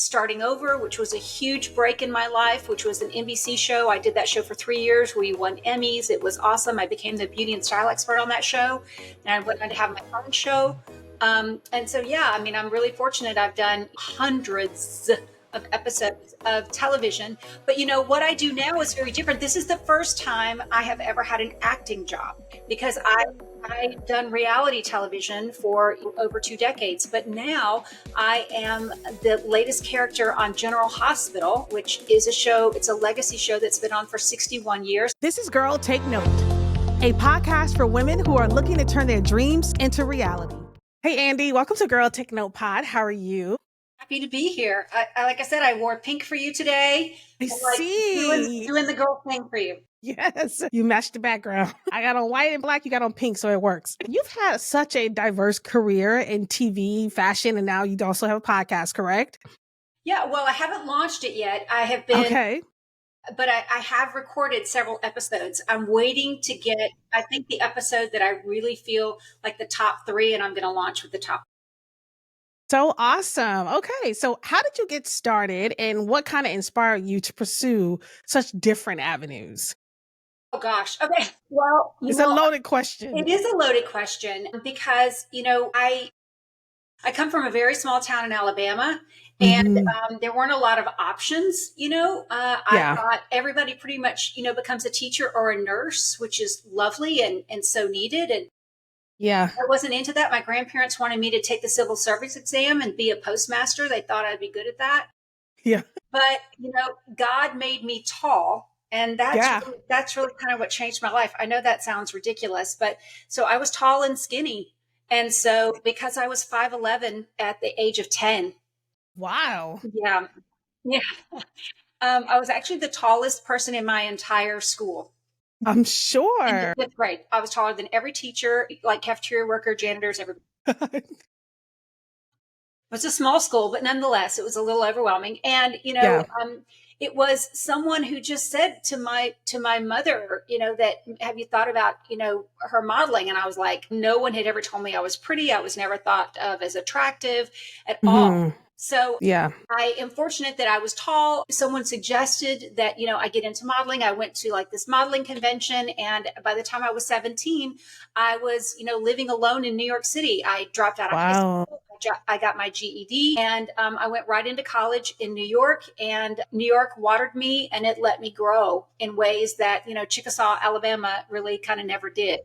Starting Over, which was a huge break in my life, which was an NBC show. I did that show for 3 years. We won Emmys. It was awesome. I became the beauty and style expert on that show. And I went on to have my own show. And so, yeah, I mean, I'm really fortunate. I've done hundreds of episodes of television. But you know, what I do now is very different. This is the first time I have ever had an acting job, because I've done reality television for over 2 decades, but now I am the latest character on General Hospital, which is a show, it's a legacy show that's been on for 61 years. This is Girl Take Note, a podcast for women who are looking to turn their dreams into reality. Hey, Andy, welcome to Girl Take Note Pod. How are you? Happy to be here. Like I said, I wore pink for you today. I see. Doing the girl thing for you. Yes, you matched the background. I got on white and black, you got on pink, so it works. You've had such a diverse career in TV, fashion, and now you also have a podcast, correct? Yeah, well, I haven't launched it yet. I have been, okay, but I have recorded several episodes. I'm waiting to get, I think, the episode that I really feel like the top 3, and I'm going to launch with the top. So awesome. Okay, so how did you get started, and what kind of inspired you to pursue such different avenues? Oh gosh. Okay. Well, it's a loaded question. It is a loaded question because, you know, I come from a very small town in Alabama, and there weren't a lot of options. You know, I thought everybody pretty much, you know, becomes a teacher or a nurse, which is lovely and so needed. And yeah, I wasn't into that. My grandparents wanted me to take the civil service exam and be a postmaster. They thought I'd be good at that. Yeah. But, you know, God made me tall. And that's really kind of what changed my life. I know that sounds ridiculous, but so I was tall and skinny. And so because I was 5'11" at the age of 10. Wow. Yeah. Yeah. I was actually the tallest person in my entire school. I'm sure. In the 5th grade. I was taller than every teacher, like cafeteria worker, janitors, everybody. It was a small school, but nonetheless, it was a little overwhelming. And, you know, it was someone who just said to my mother, you know, that, have you thought about, you know, her modeling? And I was like, no one had ever told me I was pretty. I was never thought of as attractive at all. So I am fortunate that I was tall. Someone suggested that, you know, I get into modeling. I went to like this modeling convention. And by the time I was 17, I was, you know, living alone in New York City. I dropped out of high school. I got my GED, and I went right into college in New York, and New York watered me and it let me grow in ways that, you know, Chickasaw, Alabama really kind of never did.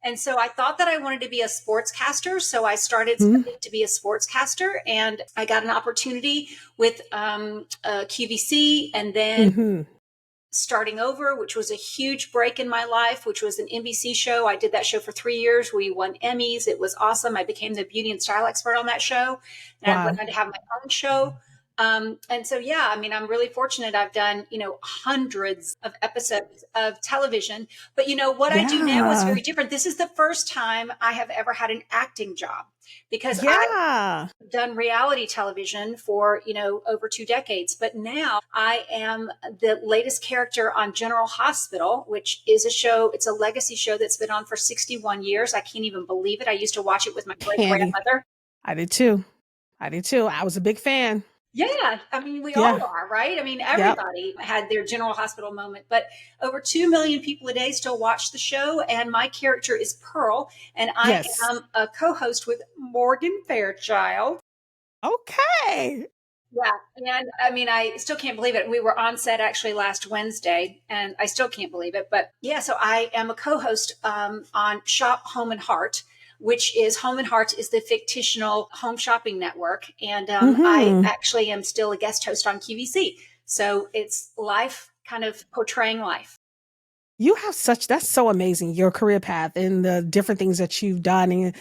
And so I thought that I wanted to be a sportscaster. So I started studying to be a sportscaster, and I got an opportunity with QVC, and then Starting Over, which was a huge break in my life, which was an NBC show. I did that show for 3 years. We won Emmys. It was awesome. I became the beauty and style expert on that show. And I went on to have my own show. And so, yeah, I mean, I'm really fortunate. I've done, you know, hundreds of episodes of television. But, you know, what I do now is very different. This is the first time I have ever had an acting job, because I've done reality television for, you know, over 2 decades. But now I am the latest character on General Hospital, which is a show. It's a legacy show that's been on for 61 years. I can't even believe it. I used to watch it with my great grandmother. I did too. I was a big fan. Yeah. I mean, we all are, right? I mean, everybody had their General Hospital moment, but over 2 million people a day still watch the show. And my character is Pearl, and I am a co-host with Morgan Fairchild. Okay. Yeah. And I mean, I still can't believe it. We were on set actually last Wednesday, and I still can't believe it. But yeah, so I am a co-host on Shop, Home and Heart, which is Home and Heart is the fictional home shopping network. And I actually am still a guest host on QVC. So it's life, kind of portraying life. You have that's so amazing, your career path and the different things that you've done and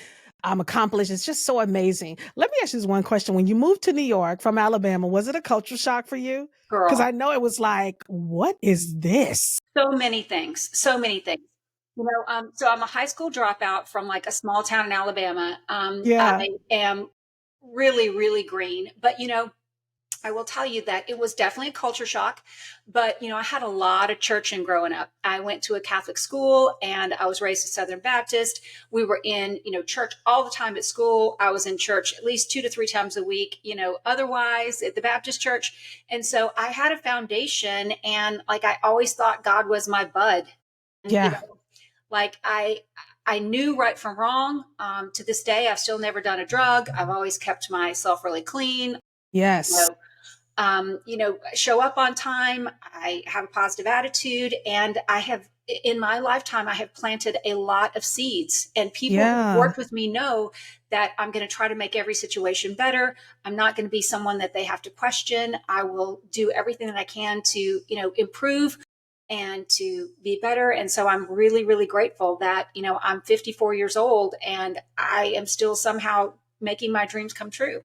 accomplished. It's just so amazing. Let me ask you this one question. When you moved to New York from Alabama, was it a culture shock for you? Because I know it was like, what is this? So many things. You know, so I'm a high school dropout from like a small town in Alabama. I am really, really green, but you know, I will tell you that it was definitely a culture shock, but I had a lot of churching growing up. I went to a Catholic school and I was raised a Southern Baptist. We were in, church all the time at school. I was in church at least 2 to 3 times a week, otherwise at the Baptist church. And so I had a foundation, and like I always thought God was my bud. And Yeah. like I knew right from wrong. To this day, I've still never done a drug. I've always kept myself really clean. Yes. Show up on time. I have a positive attitude, and I have, in my lifetime, I have planted a lot of seeds, and people who Yeah. work with me know that I'm going to try to make every situation better. I'm not going to be someone that they have to question. I will do everything that I can to, improve and to be better. And so I'm really, really grateful that, I'm 54 years old and I am still somehow making my dreams come true.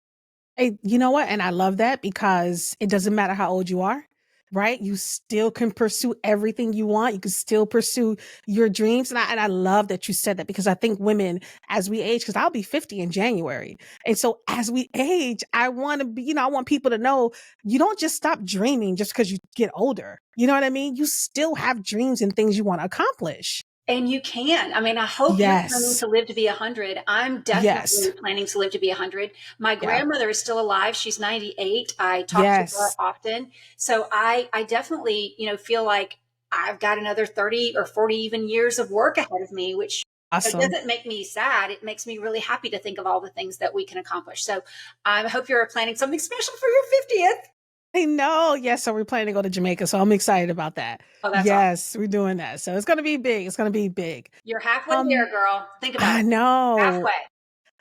Hey, you know what? And I love that because it doesn't matter how old you are, right? You still can pursue everything you want. You can still pursue your dreams. And I love that you said that, because I think women, as we age, because I'll be 50 in January. And so as we age, I want to be, I want people to know you don't just stop dreaming just because you get older. You know what I mean? You still have dreams and things you want to accomplish. And you can. I mean, I hope you're planning Yes. to live to be 100. I'm Yes. definitely planning to live to be 100. My Yeah. grandmother is still alive. She's 98. I talk to her Yes. often. So I definitely, feel like I've got another 30 or 40 even years of work ahead of me, which it Awesome. doesn't make me sad. It makes me really happy to think of all the things that we can accomplish. So I hope you're planning something special for your 50th. I know. Yes. So we're planning to go to Jamaica. So I'm excited about that. Oh, that's awesome. Yes, we're doing that. So it's going to be big. It's going to be big. You're halfway Um, there, girl. Think about I it. know. Halfway.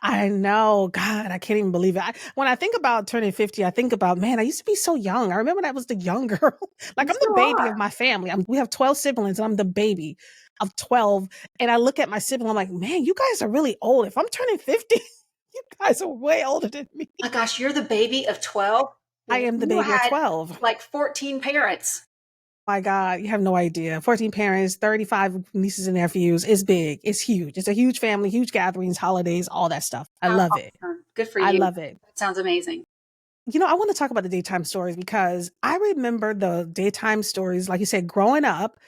I know. God, I can't even believe it. When I think about turning 50, I think about, man, I used to be so young. I remember I was the young girl. Like, You I'm the still baby of are. my family. We have 12 siblings and I'm the baby of 12. And I look at my sibling, I'm like, man, you guys are really old. If I'm turning 50, you guys are way older than me. My gosh, you're the baby of 12. I am the You baby of had 12. like 14 parents. My God, you have no idea. 14 parents, 35 nieces and nephews. It's big. It's huge. It's a huge family, huge gatherings, holidays, all that stuff. I How love it. awesome. Good for I you. love it. That sounds amazing. I want to talk about the daytime stories because I remember the daytime stories, like you said, growing up,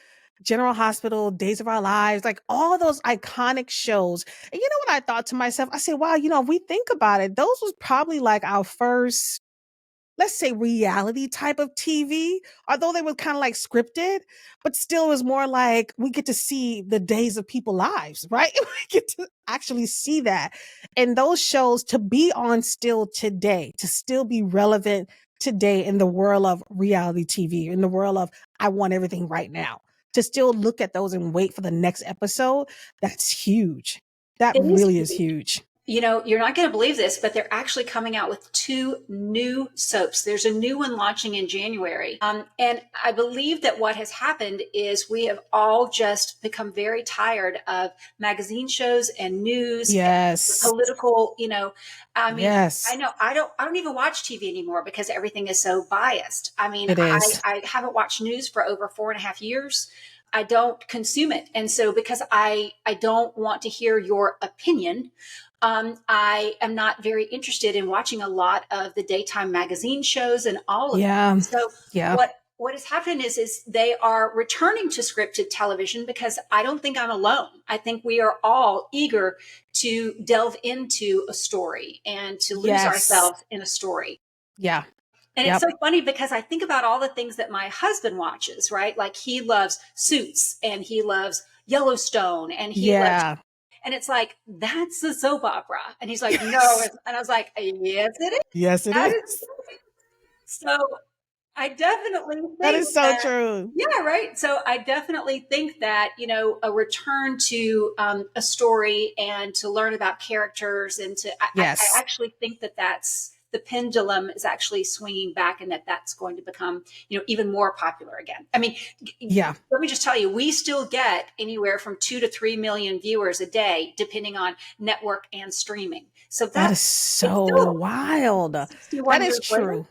General Hospital, Days of Our Lives, like all those iconic shows. And you know what I thought to myself? I said, wow, if we think about it, those was probably like our first, let's say, reality type of TV, although they were kind of like scripted, but still it was more like we get to see the days of people's lives, right? We get to actually see that. And those shows to be on still today, to still be relevant today in the world of reality TV, in the world of I want everything right now, to still look at those and wait for the next episode, that's huge. That It is really is huge. huge. You're not going to believe this, but they're actually coming out with 2 new soaps. There's a new one launching in January. And I believe that what has happened is we have all just become very tired of magazine shows and news and Yes. political, I mean, I Yes, know I don't even watch TV anymore because everything is so biased. I mean, it is. I haven't watched news for over 4.5 years. I don't consume it. And so because I don't want to hear your opinion, I am not very interested in watching a lot of the daytime magazine shows and all of that. Yeah. So Yeah. what has happened is they are returning to scripted television because I don't think I'm alone. I think we are all eager to delve into a story and to lose Yes. ourselves in a story. Yeah. And it's Yep. so funny because I think about all the things that my husband watches, right? Like he loves Suits and he loves Yellowstone and he loves, Yeah. and it's like, that's a soap opera. And he's like, no. Yes. And I was like, yes, it is. Yes, it That is. is. So I definitely That think is so that, true. yeah, right. So I definitely think that, a return to a story and to learn about characters and I Yes. actually think that that's the pendulum is actually swinging back and that's going to become, even more popular again. I mean, Yeah. let me just tell you, we still get anywhere from 2 to 3 million viewers a day, depending on network and streaming. So That is it's so still wild. That 61 is years later. true.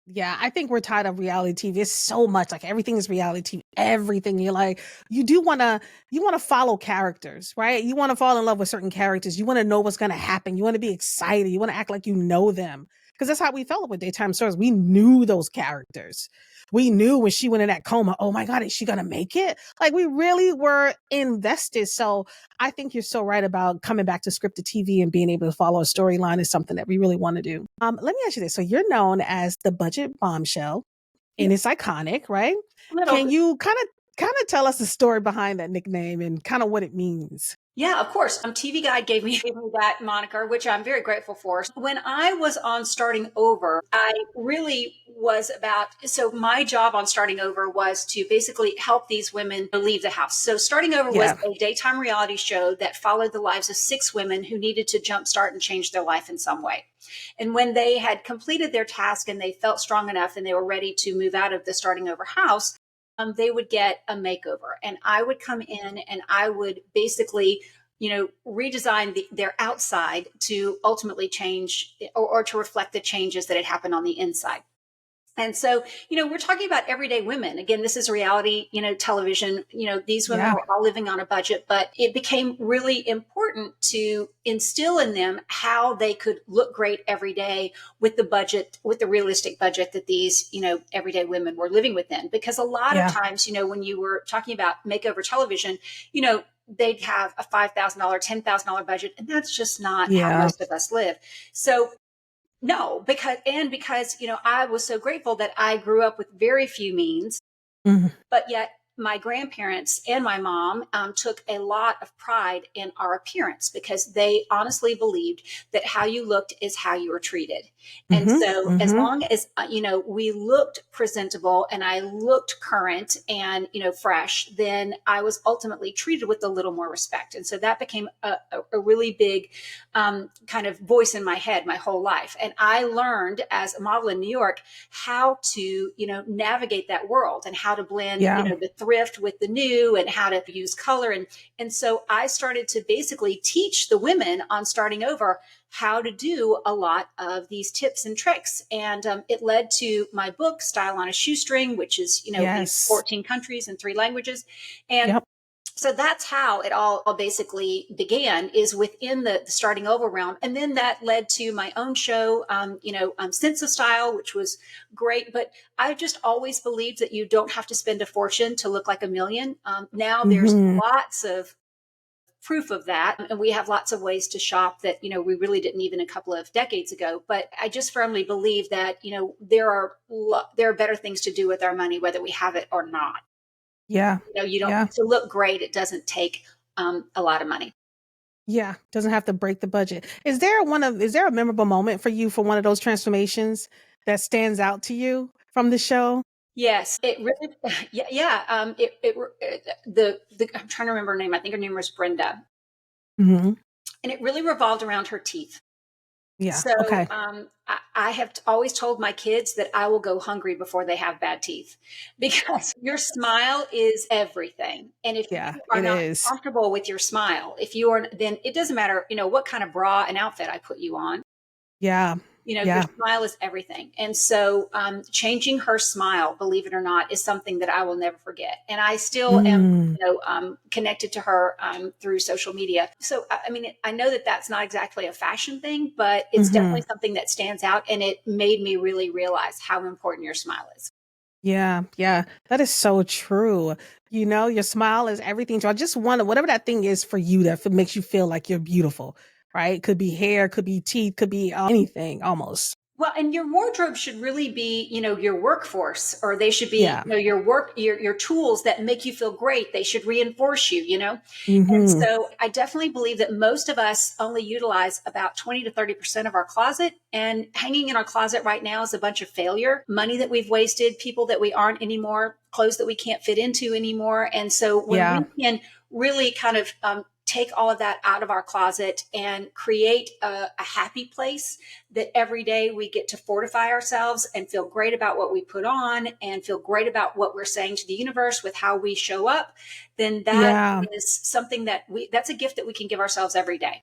Yeah, I think we're tired of reality TV. It's so much like everything is reality TV. Everything you're like, you want to follow characters, right? You want to fall in love with certain characters. You want to know what's going to happen. You want to be excited. You want to act like you know them. because that's how we felt with daytime stories. We knew those characters. We knew when she went in that coma, oh my God, is she going to make it? Like, we really were invested. So I think you're so right about coming back to scripted TV and being able to follow a storyline is something that we really want to do. Let me ask you this. So you're known as the budget bombshell, and it's iconic, right? Can you kind of tell us the story behind that nickname and kind of what it means? Yeah, of course. TV Guide gave me that moniker, which I'm very grateful for. When I was on Starting Over, I really was so my job on Starting Over was to basically help these women leave the house. So Starting Over was a daytime reality show that followed the lives of 6 women who needed to jumpstart and change their life in some way. And when they had completed their task and they felt strong enough and they were ready to move out of the Starting Over house, they would get a makeover, and I would come in and I would basically, redesign their outside to ultimately change or to reflect the changes that had happened on the inside. And so, we're talking about everyday women. Again, this is reality, television. These women were all living on a budget, but it became really important to instill in them how they could look great every day with the budget, with the realistic budget that these, everyday women were living within. Because a lot of times, when you were talking about makeover television, they'd have a $5,000, $10,000 budget, and that's just not how most of us live. So no, because I was so grateful that I grew up with very few means, but yet my grandparents and my mom took a lot of pride in our appearance because they honestly believed that how you looked is how you were treated. And so as long as, we looked presentable and I looked current and, fresh, then I was ultimately treated with a little more respect. And so that became a really big kind of voice in my head my whole life. And I learned as a model in New York how to, navigate that world and how to blend, the thrift with the new and how to use color. And so I started to basically teach the women on Starting Over how to do a lot of these tips and tricks. And it led to my book, Style on a Shoestring, which is, in 14 countries and 3 languages. And so that's how it all basically began, is within the Starting Over realm. And then that led to my own show, Sense of Style, which was great. But I just always believed that you don't have to spend a fortune to look like a million. Now there's lots of proof of that. And we have lots of ways to shop that, we really didn't even a couple of decades ago. But I just firmly believe that, there are better things to do with our money, whether we have it or not. Yeah. You don't to look great. It doesn't take a lot of money. Yeah. Doesn't have to break the budget. Is there a memorable moment for you for one of those transformations that stands out to you from the show? Yes, it really, yeah. I'm trying to remember her name. I think her name was Brenda. And it really revolved around her teeth. Yeah. So Okay. I have always told my kids that I will go hungry before they have bad teeth, because your smile is everything. And if you are not comfortable with your smile, then it doesn't matter, what kind of bra and outfit I put you on. Yeah. Your smile is everything. And so changing her smile, believe it or not, is something that I will never forget. And I still am, connected to her through social media. So, I know that that's not exactly a fashion thing, but it's definitely something that stands out. And it made me really realize how important your smile is. Yeah. Yeah. That is so true. Your smile is everything. So I just wonder, whatever that thing is for you that makes you feel like you're beautiful, right? Could be hair, could be teeth, could be anything almost. Well, and your wardrobe should really be, your workforce, or they should be, your tools that make you feel great. They should reinforce you, And so I definitely believe that most of us only utilize about 20 to 30% of our closet, and hanging in our closet right now is a bunch of failure, money that we've wasted, people that we aren't anymore, clothes that we can't fit into anymore. And so when we can really kind of, take all of that out of our closet and create a happy place that every day we get to fortify ourselves and feel great about what we put on and feel great about what we're saying to the universe with how we show up, then that is something that's a gift that we can give ourselves every day.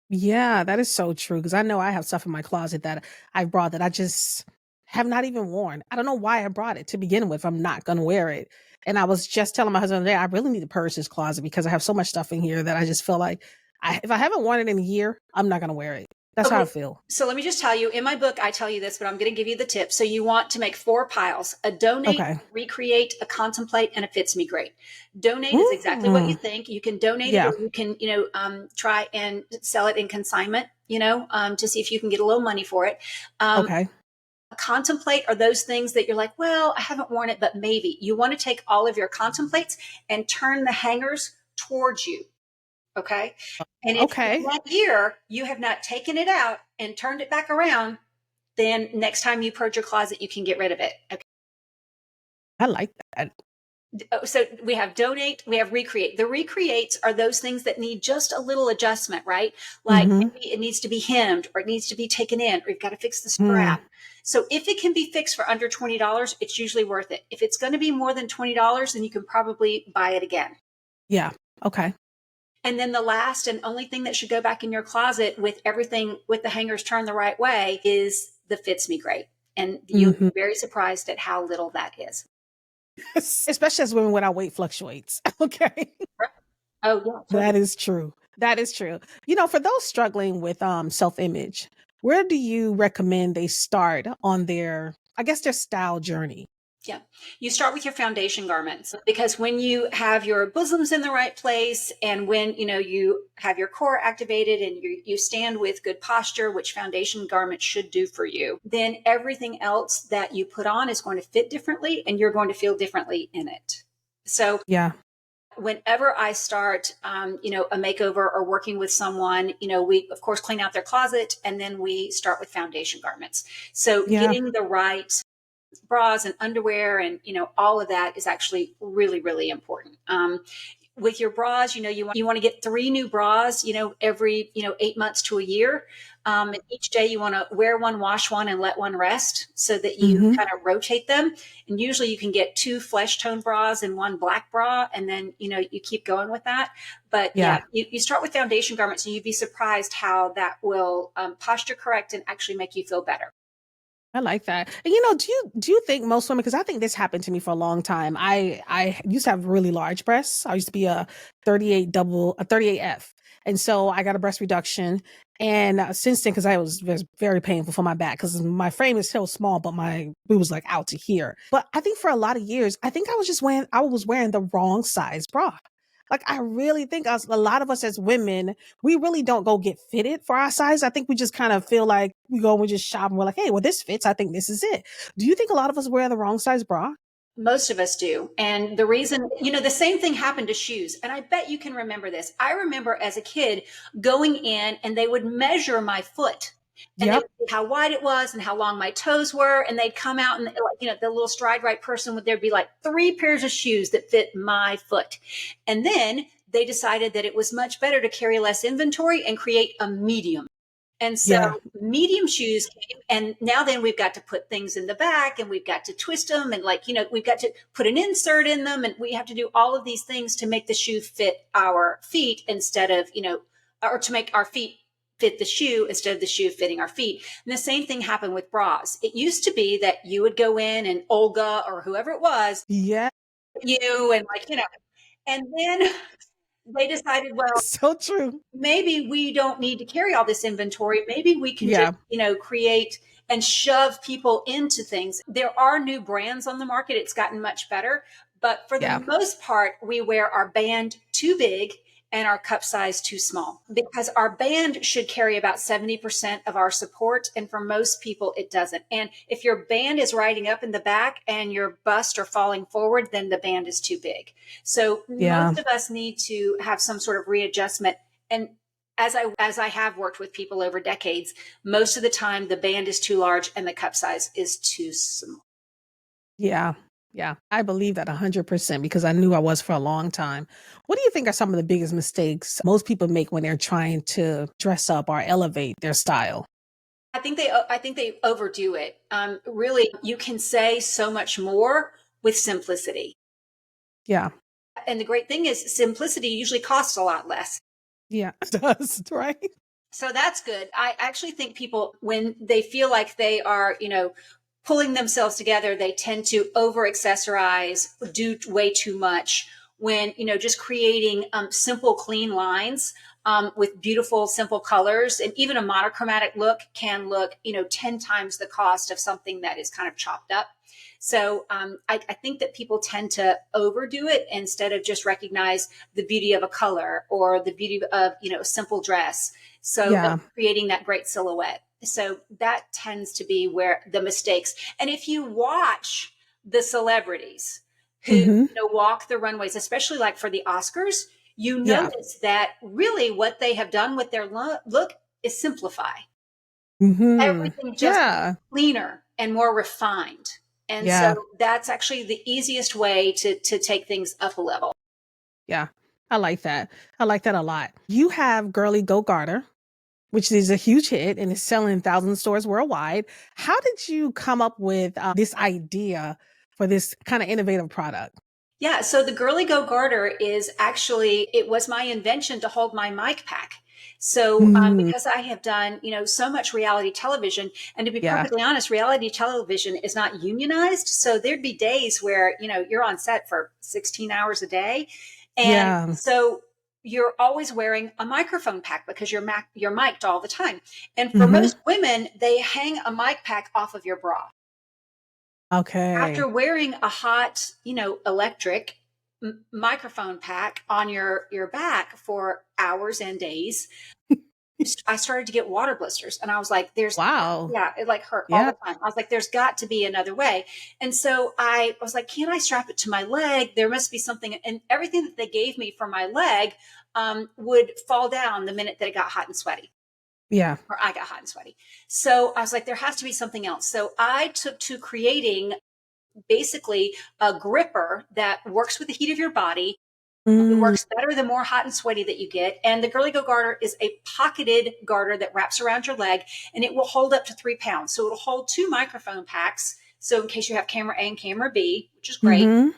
Yeah, that is so true. Because I know I have stuff in my closet that I brought that I just have not even worn. I don't know why I brought it to begin with. I'm not going to wear it. And I was just telling my husband today, I really need to purge this closet because I have so much stuff in here that I just feel like if I haven't worn it in a year, I'm not going to wear it. That's how I Okay. feel. So let me just tell you, in my book, I tell you this, but I'm going to give you the tip. So you want to make 4 piles: a donate, Okay. recreate, a contemplate, and a fits me great. Donate is exactly what you Mm. think. You can donate it, Yeah. or you can, try and sell it in consignment, to see if you can get a little money for it. Um, Okay. Contemplate are those things that you're like, well, I haven't worn it, but maybe. You want to take all of your contemplates and turn the hangers towards you. Okay. And if in Okay. that year you have not taken it out and turned it back around, then next time you purge your closet, you can get rid of it. Okay. I like that. So we have donate, we have recreate. The recreates are those things that need just a little adjustment, right? Like Mm-hmm. maybe it needs to be hemmed, or it needs to be taken in, or you've got to fix the Mm. strap. So if it can be fixed for under $20, it's usually worth it. If it's going to be more than $20, then you can probably buy it again. Yeah. Okay. And then the last and only thing that should go back in your closet with everything with the hangers turned the right way is the fits me great. And you'll Mm-hmm. be very surprised at how little that is. Especially as women when our weight fluctuates. Okay. Oh, yeah, That totally. is true. That is true. For those struggling with self-image, where do you recommend they start on their, I guess, their style journey? Yeah. You start with your foundation garments, because when you have your bosoms in the right place, and when you have your core activated, and you stand with good posture, which foundation garments should do for you, then everything else that you put on is going to fit differently, and you're going to feel differently in it. So Yeah. whenever I start, a makeover or working with someone, we of course clean out their closet, and then we start with foundation garments. So Yeah. getting the right bras and underwear and all of that is actually really, really important. With your bras, you want to get 3 new bras, every 8 months to a year. And each day you want to wear one, wash one, and let one rest, so that you Mm-hmm. kind of rotate them. And usually you can get 2 flesh tone bras and 1 black bra, and then you keep going with that. But yeah, Yeah. you start with foundation garments, and you'd be surprised how that will posture correct and actually make you feel better. I like that. And do you think most women, because I think this happened to me for a long time. I used to have really large breasts. I used to be a 38F. And so I got a breast reduction. And since then, because it was very painful for my back, because my frame is still small, but my it was like out to here. But I think for a lot of years, I think I was wearing the wrong size bra. Like I really think a lot of us as women, we really don't go get fitted for our size. I think we just kind of feel like we go and we just shop and we're like, hey, well, this fits. I think this is it. Do you think a lot of us wear the wrong size bra? Most of us do. And the reason, the same thing happened to shoes. And I bet you can remember this. I remember as a kid going in, and they would measure my foot, and they would Yep. see how wide it was and how long my toes were. And they'd come out, and like, the little stride right person would, there'd be like 3 pairs of shoes that fit my foot. And then they decided that it was much better to carry less inventory and create a medium. And so Yeah. medium shoes came, and now then we've got to put things in the back, and we've got to twist them, and we've got to put an insert in them, and we have to do all of these things to make the shoe fit our feet instead of, or to make our feet fit the shoe instead of the shoe fitting our feet. And the same thing happened with bras. It used to be that you would go in, and Olga or whoever it was, Yeah. you and and then they decided, well, So true. maybe we don't need to carry all this inventory. Maybe we can just, Yeah. create and shove people into things. There are new brands on the market. It's gotten much better. But for the Yeah. most part, we wear our band too big and our cup size too small, because our band should carry about 70% of our support. And for most people, it doesn't. And if your band is riding up in the back and your bust are falling forward, then the band is too big. So Yeah. most of us need to have some sort of readjustment. And as I have worked with people over decades, most of the time the band is too large and the cup size is too small. Yeah. Yeah. I believe that 100% because I knew I was for a long time. What do you think are some of the biggest mistakes most people make when they're trying to dress up or elevate their style? I think they overdo it. Really, you can say so much more with simplicity. Yeah. And the great thing is, simplicity usually costs a lot less. Yeah. It does, right? So that's good. I actually think people, when they feel like they are, pulling themselves together, they tend to over accessorize, do way too much, when, just creating simple, clean lines with beautiful, simple colors. And even a monochromatic look can look, 10 times the cost of something that is kind of chopped up. So I think that people tend to overdo it instead of just recognize the beauty of a color or the beauty of, a simple dress. So creating that great silhouette. So that tends to be where the mistakes. And if you watch the celebrities who walk the runways, especially like for the Oscars, you notice that really what they have done with their look is simplify. Everything just cleaner and more refined. And so that's actually the easiest way to take things up a level. Yeah, I like that. I like that a lot. You have Girlie Go-Garter, which is a huge hit and is selling in thousands of stores worldwide. How did you come up with this idea for this kind of innovative product? Yeah, so the Girlie Go-Garter is actually, it was my invention to hold my mic pack. So because I have done, so much reality television, and to be perfectly honest, reality television is not unionized. So there'd be days where, you're on set for 16 hours a day. And so you're always wearing a microphone pack because you're mic'd all the time. And for most women, they hang a mic pack off of your bra. Okay. After wearing a hot, electric microphone pack on your back for hours and days, I started to get water blisters, and I was like, it like hurt all the time. I was like, there's got to be another way. And so I was like, can't I strap it to my leg? There must be something. And everything that they gave me for my leg would fall down the minute that it got hot and sweaty. Or I got hot and sweaty. So I was like, there has to be something else. So I took to creating basically a gripper that works with the heat of your body. It works better the more hot and sweaty that you get. And the Girlie Go-Garter is a pocketed garter that wraps around your leg, and it will hold up to 3 pounds. So it'll hold 2 microphone packs. So in case you have camera A and camera B, which is great.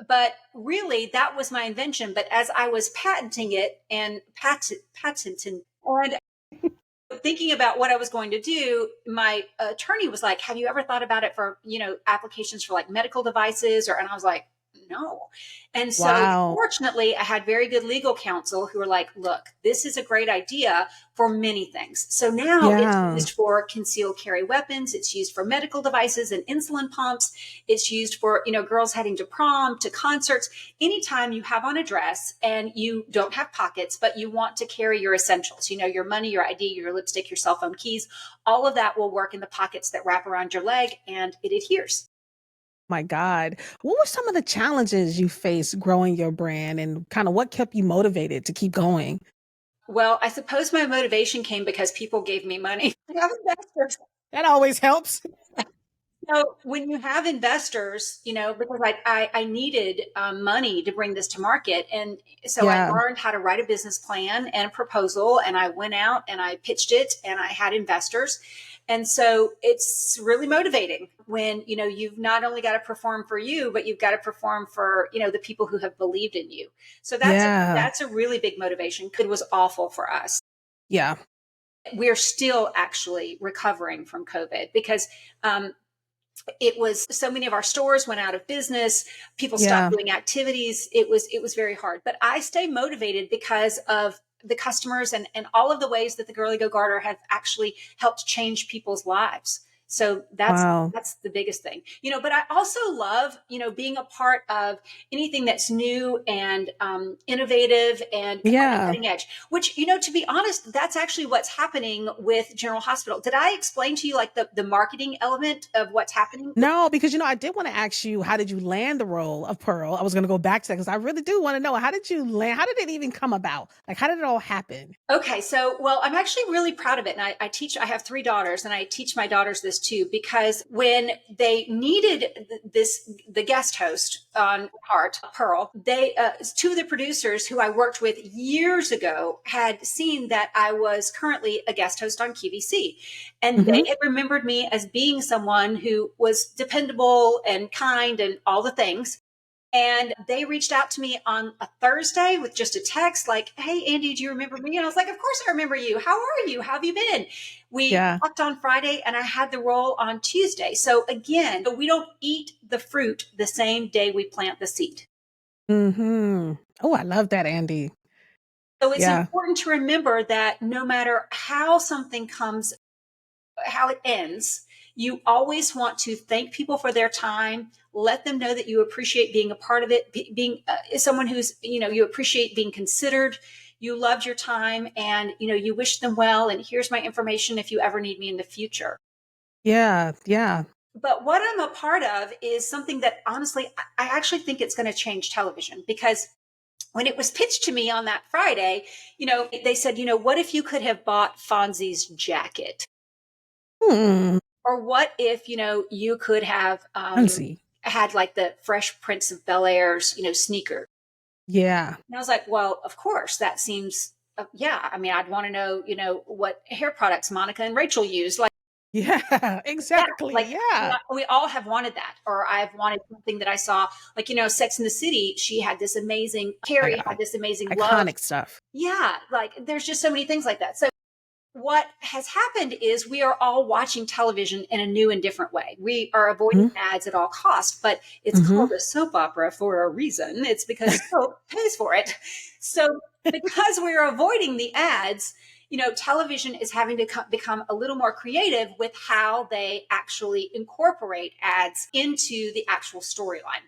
But really, that was my invention. But as I was patenting it and patenting and thinking about what I was going to do, my attorney was like, have you ever thought about it for, applications for like medical devices? And I was like, no. And so fortunately, I had very good legal counsel who were like, look, this is a great idea for many things. So now it's used for concealed carry weapons. It's used for medical devices and insulin pumps. It's used for, girls heading to prom, to concerts. Anytime you have on a dress and you don't have pockets, but you want to carry your essentials, your money, your ID, your lipstick, your cell phone keys, all of that will work in the pockets that wrap around your leg, and it adheres. My God. What were some of the challenges you faced growing your brand, and kind of what kept you motivated to keep going? Well, I suppose my motivation came because people gave me money. That always helps. So when you have investors, because I needed money to bring this to market. And so I learned how to write a business plan and a proposal, and I went out and I pitched it, and I had investors. And so it's really motivating when, you've not only got to perform for you, but you've got to perform for, the people who have believed in you. So that's a really big motivation. It was awful for us. Yeah. We're still actually recovering from COVID because, it was so many of our stores went out of business. People stopped doing activities. It was very hard, but I stay motivated because of the customers and all of the ways that the Girlie Go-Garter have actually helped change people's lives. So that's the biggest thing, but I also love, being a part of anything that's new and innovative and cutting edge, which, to be honest, that's actually what's happening with General Hospital. Did I explain to you like the marketing element of what's happening? No, because, I did want to ask you, how did you land the role of Pearl? I was going to go back to that because I really do want to know, how did you land? How did it even come about? Like, how did it all happen? Okay. So, well, I'm actually really proud of it. And I have 3 daughters, and I teach my daughters this too, because when they needed the guest host on Heart, Pearl, 2 of the producers who I worked with years ago had seen that I was currently a guest host on QVC. And they had remembered me as being someone who was dependable and kind and all the things. And they reached out to me on a Thursday with just a text like, hey, Andy, do you remember me? And I was like, of course I remember you. How are you? How have you been? We talked on Friday, and I had the role on Tuesday. So again, we don't eat the fruit the same day we plant the seed. Oh, I love that, Andy. So it's Yeah. important to remember that no matter how something comes, how it ends, you always want to thank people for their time, let them know that you appreciate being a part of it, being someone who's, you appreciate being considered, you loved your time, and, you wish them well. And here's my information if you ever need me in the future. Yeah. Yeah. But what I'm a part of is something that honestly, I actually think it's going to change television, because when it was pitched to me on that Friday, they said, what if you could have bought Fonzie's jacket? Hmm. Or what if, you could have Fancy. had like the Fresh Prince of Bel-Air's, sneaker. Yeah. And I was like, well, of course, that seems, yeah. I mean, I'd want to know, what hair products Monica and Rachel use. Like, Yeah. yeah, Exactly. like Yeah. we all have wanted that. Or I've wanted something that I saw, like, Sex in the City. She had this amazing, My Carrie had God. this amazing love. Iconic stuff. Yeah. Like there's just so many things like that. So what has happened is we are all watching television in a new and different way. We are avoiding Mm-hmm. ads at all costs, but it's Mm-hmm. called a soap opera for a reason. It's because soap pays for it. So because we're avoiding the ads, television is having to become a little more creative with how they actually incorporate ads into the actual storyline.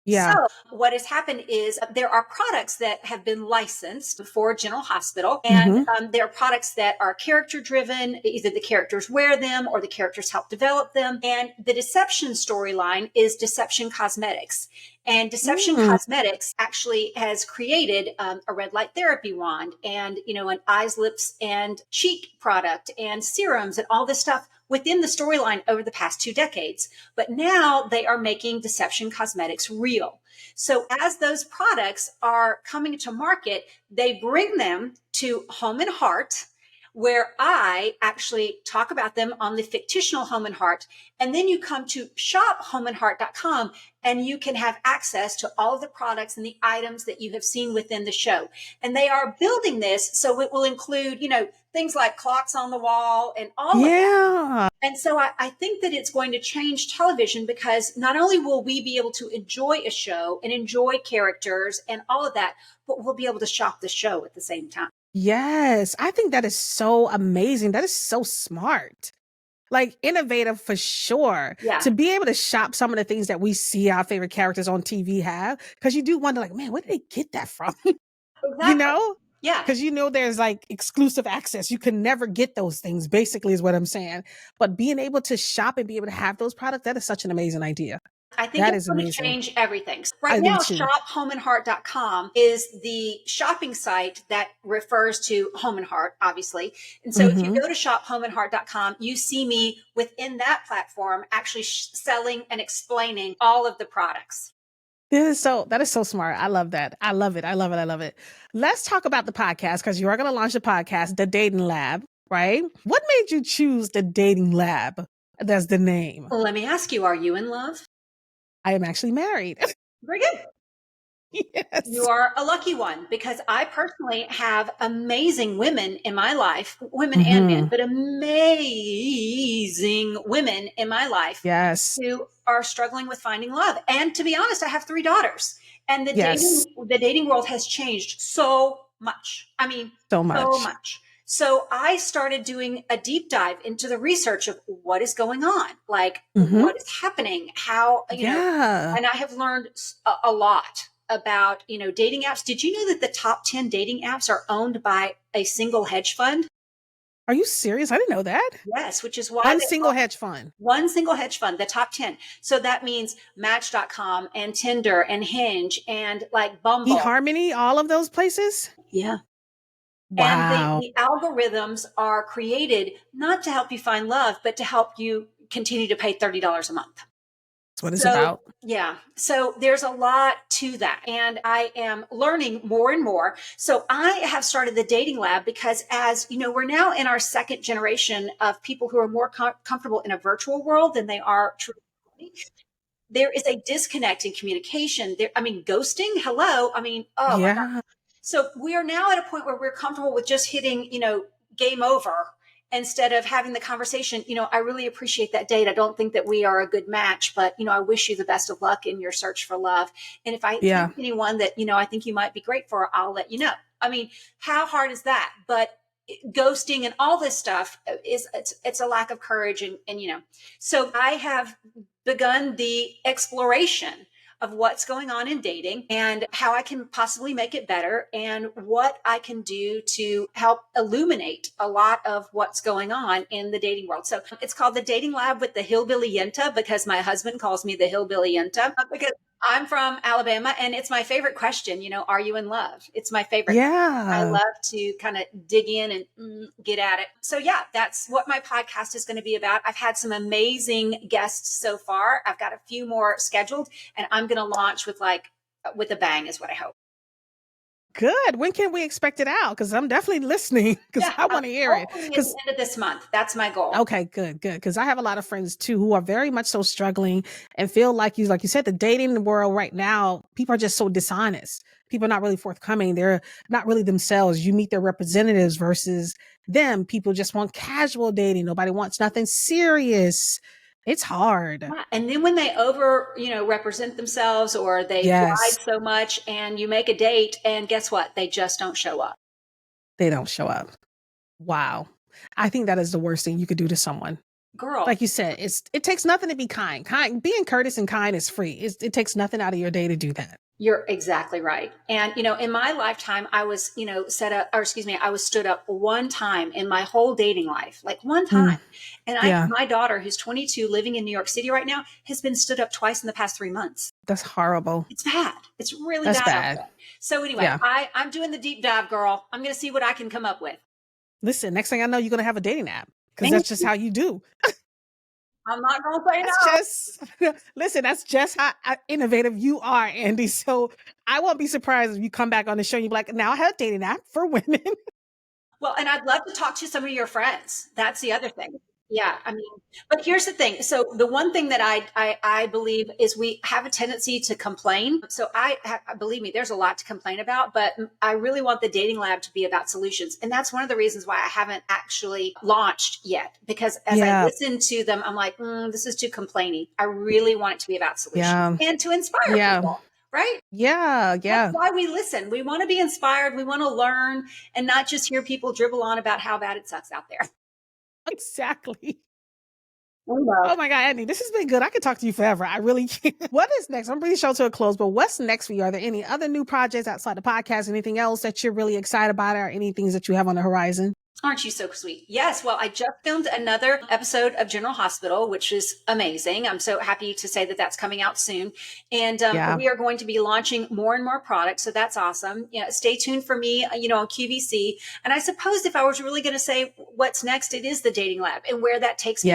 So Yeah. what has happened is there are products that have been licensed for General Hospital, and Mm-hmm. there are products that are character driven. Either the characters wear them or the characters help develop them. And the Deception storyline is Deception Cosmetics. And Deception Mm. Cosmetics actually has created a red light therapy wand, and, an eyes, lips, and cheek product, and serums, and all this stuff within the storyline over the past 2 decades. But now they are making Deception Cosmetics real. So as those products are coming to market, they bring them to Home and Heart, where I actually talk about them on the fictional Home and Heart. And then you come to shophomeandheart.com, and you can have access to all of the products and the items that you have seen within the show. And they are building this so it will include, things like clocks on the wall and all of that. Yeah. And so I think that it's going to change television, because not only will we be able to enjoy a show and enjoy characters and all of that, but we'll be able to shop the show at the same time. Yes. I think that is so amazing. That is so smart. Like innovative for sure. Yeah. To be able to shop some of the things that we see our favorite characters on TV have, because you do wonder, like, man, where did they get that from? Exactly. Yeah. Because there's like exclusive access. You can never get those things, basically, is what I'm saying. But being able to shop and be able to have those products, that is such an amazing idea. I think That it's is going to amazing. change everything. So right I do now, too. shophomeandheart.com is the shopping site that refers to Home and Heart, obviously. And so if you go to shophomeandheart.com, you see me within that platform actually selling and explaining all of the products. That is so smart. I love that. I love it. I love it. I love it. Let's talk about the podcast, because you are going to launch a podcast, The Dating Lab, right? What made you choose The Dating Lab? That's the name. Well, let me ask you, are you in love? I am actually married. Very good. Yes. You are a lucky one, because I personally have amazing women in my life, women and men, but amazing women in my life. Yes. Who are struggling with finding love. And to be honest, I have 3 daughters, and the dating world has changed so much. I mean, so so much. much. So I started doing a deep dive into the research of what is going on, like what is happening, how, and I have learned a lot about, dating apps. Did you know that the top 10 dating apps are owned by a single hedge fund? Are you serious? I didn't know that. Yes, which is why One single hedge fund. One single hedge fund, the top 10. So that means Match.com and Tinder and Hinge and like Bumble. eHarmony, all of those places? Yeah. Wow. And the algorithms are created not to help you find love, but to help you continue to pay $30 a month. That's what it's about. Yeah. So there's a lot to that. And I am learning more and more. So I have started the Dating Lab because, as you know, we're now in our second generation of people who are more comfortable in a virtual world than they are truly. There is a disconnect in communication. Ghosting. Hello. Oh my God. So we are now at a point where we're comfortable with just hitting, game over, instead of having the conversation. I really appreciate that date. I don't think that we are a good match, but, I wish you the best of luck in your search for love. And if I see anyone that, I think you might be great for, I'll let you know. I mean, how hard is that? But ghosting and all this stuff it's a lack of courage. And, so I have begun the exploration of what's going on in dating and how I can possibly make it better and what I can do to help illuminate a lot of what's going on in the dating world. So it's called the Dating Lab with the Hillbilly Yenta, because my husband calls me the Hillbilly Yenta, because I'm from Alabama, and it's my favorite question, are you in love? It's my favorite. Yeah. I love to kind of dig in and get at it. So yeah, that's what my podcast is going to be about. I've had some amazing guests so far. I've got a few more scheduled, and I'm going to launch with a bang is what I hope. Good. When can we expect it out? Because I'm definitely listening, because I want to hear it. Because at the end of this month, that's my goal. Okay, good. Because I have a lot of friends too who are very much so struggling and feel like you said, the dating world right now, people are just so dishonest. People are not really forthcoming. They're not really themselves. You meet their representatives versus them. People just want casual dating. Nobody wants nothing serious. It's hard. Yeah. And then when they represent themselves, or they lied so much, and you make a date and guess what? They just don't show up. They don't show up. Wow. I think that is the worst thing you could do to someone. Girl. Like you said, it takes nothing to be kind. Being courteous and kind is free. It takes nothing out of your day to do that. You're exactly right. And, in my lifetime, I was, I was stood up one time in my whole dating life, like one time. And my daughter, who's 22, living in New York City right now, has been stood up twice in the past 3 months. That's horrible. It's bad. It's really bad. So anyway, I'm doing the deep dive, girl. I'm going to see what I can come up with. Listen, next thing I know, you're going to have a dating app, because that's just how you do. I'm not going to say no. Listen, that's just how innovative you are, Andy. So I won't be surprised if you come back on the show and you're like, now I have a dating app for women. Well, and I'd love to talk to some of your friends. That's the other thing. Yeah. But here's the thing. So the one thing that I believe is we have a tendency to complain. So believe me, there's a lot to complain about, but I really want the Dating Lab to be about solutions. And that's one of the reasons why I haven't actually launched yet, because as I listen to them, I'm like, this is too complaining. I really want it to be about solutions and to inspire people. Right? Yeah. That's why we listen. We want to be inspired. We want to learn, and not just hear people dribble on about how bad it sucks out there. Exactly. Oh my God, Andy, this has been good. I could talk to you forever. I really can. What is next? I'm pretty sure to a close, but what's next for you? Are there any other new projects outside the podcast? Anything else that you're really excited about, or any things that you have on the horizon? Aren't you so sweet? Yes. Well, I just filmed another episode of General Hospital, which is amazing. I'm so happy to say that that's coming out soon. And we are going to be launching more and more products. So that's awesome. Stay tuned for me, on QVC. And I suppose if I was really going to say what's next, it is the Dating Lab and where that takes me.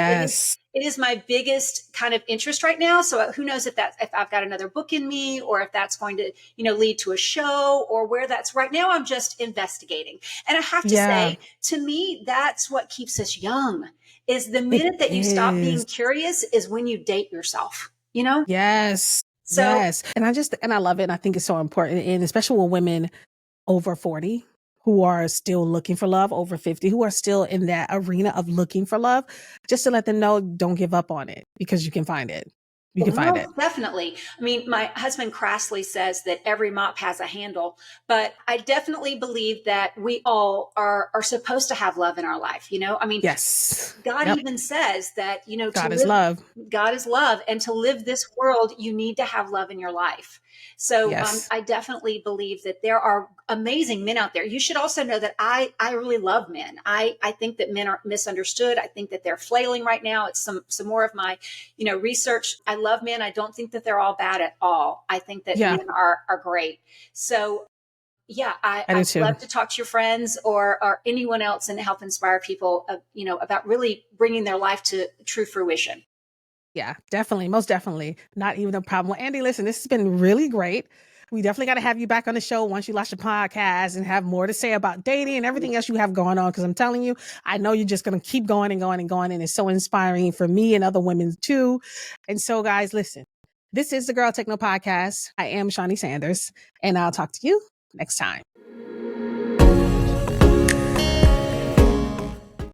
It is my biggest kind of interest right now. So who knows if I've got another book in me, or if that's going to, lead to a show, or where that's right now. I'm just investigating. And I have to say, to me, that's what keeps us young, is the minute that you stop being curious is when you date yourself, Yes. And I love it. And I think it's so important. And especially with women over 40 who are still looking for love, over 50 who are still in that arena of looking for love, just to let them know, don't give up on it, because you can find it. You can find it. Definitely. My husband crassly says that every mop has a handle, but I definitely believe that we all are supposed to have love in our life. Yes. God even says that, God is love. God is love. And to live this world, you need to have love in your life. So I definitely believe that there are amazing men out there. You should also know that I really love men. I think that men are misunderstood. I think that they're flailing right now. It's some more of my, research. I love men. I don't think that they're all bad at all. I think that men are great. So I'd love to talk to your friends or anyone else and help inspire people, about really bringing their life to true fruition. Yeah, definitely. Most definitely. Not even a problem. Well, Andy, listen, this has been really great. We definitely got to have you back on the show once you launch your podcast and have more to say about dating and everything else you have going on. Because I'm telling you, I know you're just going to keep going and going and going. And it's so inspiring for me and other women too. And so, guys, listen, this is the Girl Techno Podcast. I am Shaunie Sanders, and I'll talk to you next time.